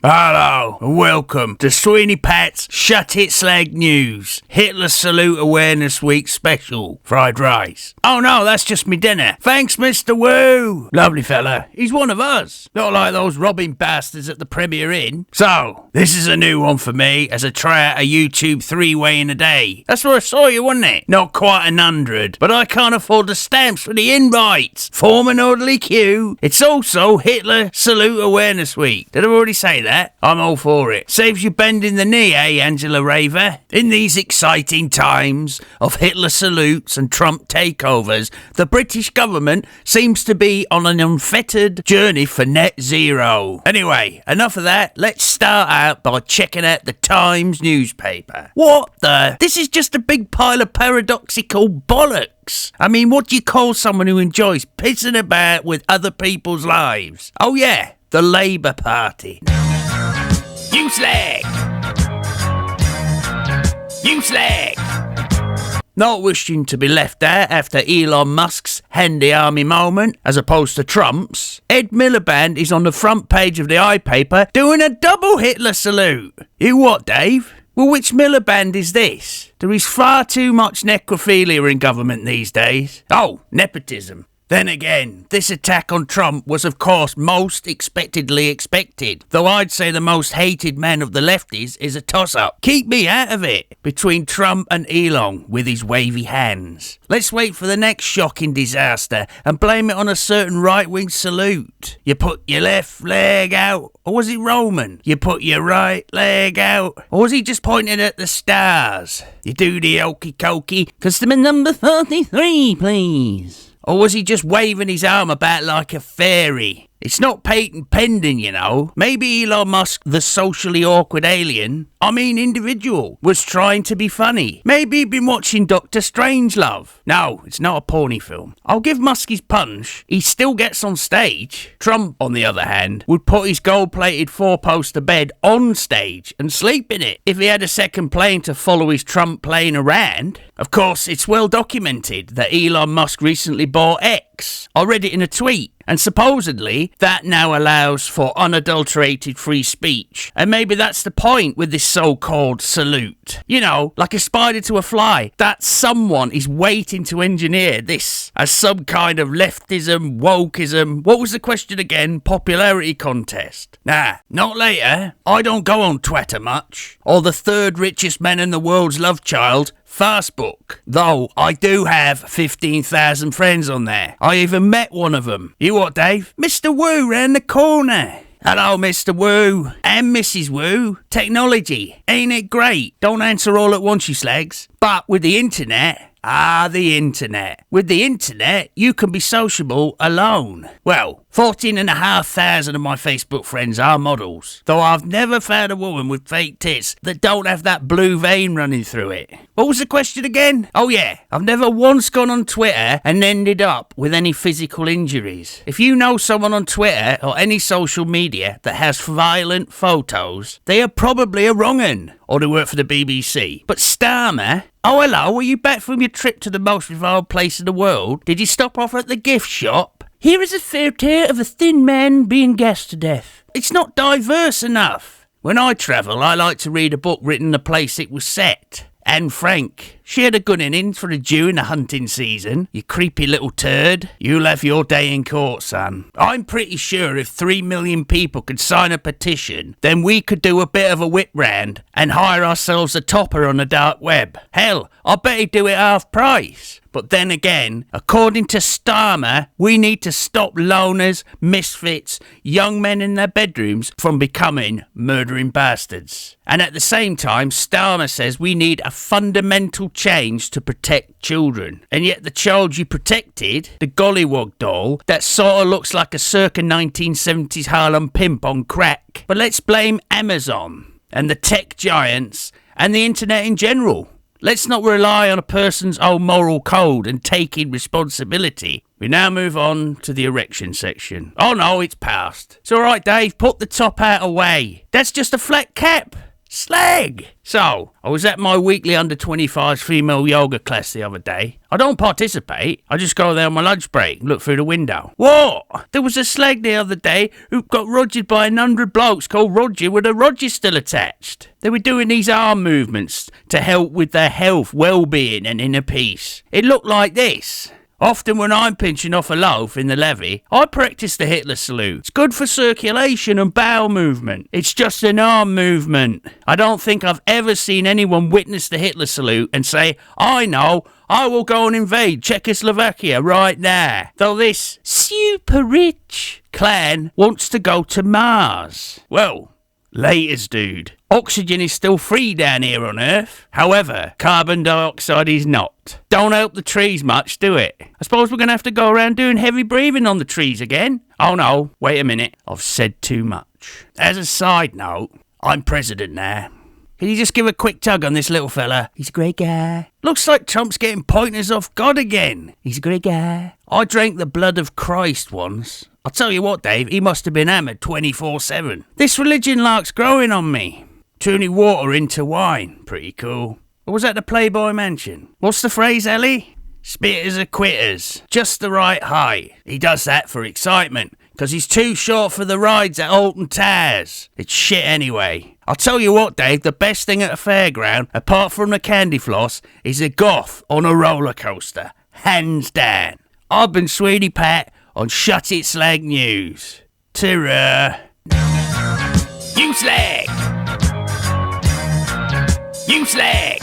Hello and welcome to Sweeney Pat's Shut It Slag News. Hitler Salute Awareness Week Special. Fried rice. Oh no, that's just me dinner. Thanks, Mr. Woo. Lovely fella. He's one of us. Not like those robbing bastards at the Premier Inn. So, this is a new one for me as I try out a YouTube 3-way in a day. That's where I saw you, wasn't it? Not quite 100, but I can't afford the stamps for the invites. Form an orderly queue. It's also Hitler Salute Awareness Week. Did I already say that? I'm all for it. Saves you bending the knee, eh, Angela Raver? In these exciting times of Hitler salutes and Trump takeovers, the British government seems to be on an unfettered journey for net zero. Anyway, enough of that. Let's start out by checking out the Times newspaper. What the? This is just a big pile of paradoxical bollocks. I mean, what do you call someone who enjoys pissing about with other people's lives? Oh yeah, the Labour Party. You slag! You slag! Not wishing to be left out after Elon Musk's handy army moment, as opposed to Trump's, Ed Miliband is on the front page of the iPaper doing a double Hitler salute. You what, Dave? Well, which Miliband is this? There is far too much necrophilia in government these days. Oh, nepotism. Then again, this attack on Trump was of course most expectedly expected, though I'd say the most hated man of the lefties is a toss-up. Keep me out of it, between Trump and Elon with his wavy hands. Let's wait for the next shocking disaster and blame it on a certain right-wing salute. You put your left leg out, or was it Roman? You put your right leg out, or was he just pointing at the stars? You do the okey cokey, customer number 33 please. Or was he just waving his arm about like a fairy? It's not patent pending, you know. Maybe Elon Musk, the socially awkward alien, individual, was trying to be funny. Maybe he'd been watching Dr. Strangelove. No, it's not a porny film. I'll give Musk his punch. He still gets on stage. Trump, on the other hand, would put his gold-plated 4-poster bed on stage and sleep in it if he had a second plane to follow his Trump plane around. Of course, it's well documented that Elon Musk recently bought X. I read it in a tweet. And supposedly, that now allows for unadulterated free speech. And maybe that's the point with this so-called salute. You know, like a spider to a fly, that someone is waiting to engineer this as some kind of leftism, wokeism, what was the question again, popularity contest. Nah, not later. I don't go on Twitter much. Or the third richest man in the world's love child, Facebook. Though I do have 15,000 friends on there. I even met one of them. You what, Dave? Mr. Woo round the corner. Hello, Mr. Woo. And Mrs. Woo. Technology. Ain't it great? Don't answer all at once, you slags. But with the internet... the internet. With the internet, you can be sociable alone. Well, 14,500 of my Facebook friends are models, though I've never found a woman with fake tits that don't have that blue vein running through it. What was the question again? Oh yeah, I've never once gone on Twitter and ended up with any physical injuries. If you know someone on Twitter or any social media that has violent photos, they are probably a wrong'un, or they work for the BBC. But Starmer... Oh, hello, were you back from your trip to the most reviled place in the world? Did you stop off at the gift shop? Here is a fair tale of a thin man being gassed to death. It's not diverse enough. When I travel, I like to read a book written in the place it was set. Anne Frank. She had a good innings for a Jew in the hunting season. You creepy little turd. You'll have your day in court, son. I'm pretty sure if 3 million people could sign a petition, then we could do a bit of a whip round and hire ourselves a topper on the dark web. Hell, I bet he'd do it half price. But then again, according to Starmer, we need to stop loners, misfits, young men in their bedrooms from becoming murdering bastards. And at the same time, Starmer says we need a fundamental change to protect children. And yet the child you protected, the Gollywog doll, that sort of looks like a circa 1970s Harlem pimp on crack. But let's blame Amazon and the tech giants and the internet in general. Let's not rely on a person's own moral code and taking responsibility. We now move on to the erection section. Oh no, it's past. It's alright, Dave, put the top out away. That's just a flat cap. Slag! So, I was at my weekly under 25s female yoga class the other day. I don't participate. I just go there on my lunch break and look through the window. What? There was a slag the other day who got rogered by 100 blokes called Roger with a Roger still attached. They were doing these arm movements to help with their health, well-being and inner peace. It looked like this. Often when I'm pinching off a loaf in the levee, I practice the Hitler salute. It's good for circulation and bowel movement. It's just an arm movement. I don't think I've ever seen anyone witness the Hitler salute and say, I know, I will go and invade Czechoslovakia right now. Though this super rich clan wants to go to Mars. Well, laters, dude. Oxygen is still free down here on Earth. However, carbon dioxide is not. Don't help the trees much, do it? I suppose we're going to have to go around doing heavy breathing on the trees again. Oh no, wait a minute. I've said too much. As a side note, I'm president now. Can you just give a quick tug on this little fella? He's a great guy. Looks like Trump's getting pointers off God again. He's a great guy. I drank the blood of Christ once. I'll tell you what, Dave, he must have been hammered 24/7. This religion lark's growing on me. Turning water into wine. Pretty cool. Or was that the Playboy Mansion? What's the phrase, Ellie? Spitters are quitters. Just the right height. He does that for excitement, because he's too short for the rides at Alton Towers. It's shit anyway. I'll tell you what, Dave, the best thing at a fairground, apart from the candy floss, is a goth on a roller coaster. Hands down. I've been Sweetie Pat on Shut It Slag News. Ta-ra. You slag! You slag!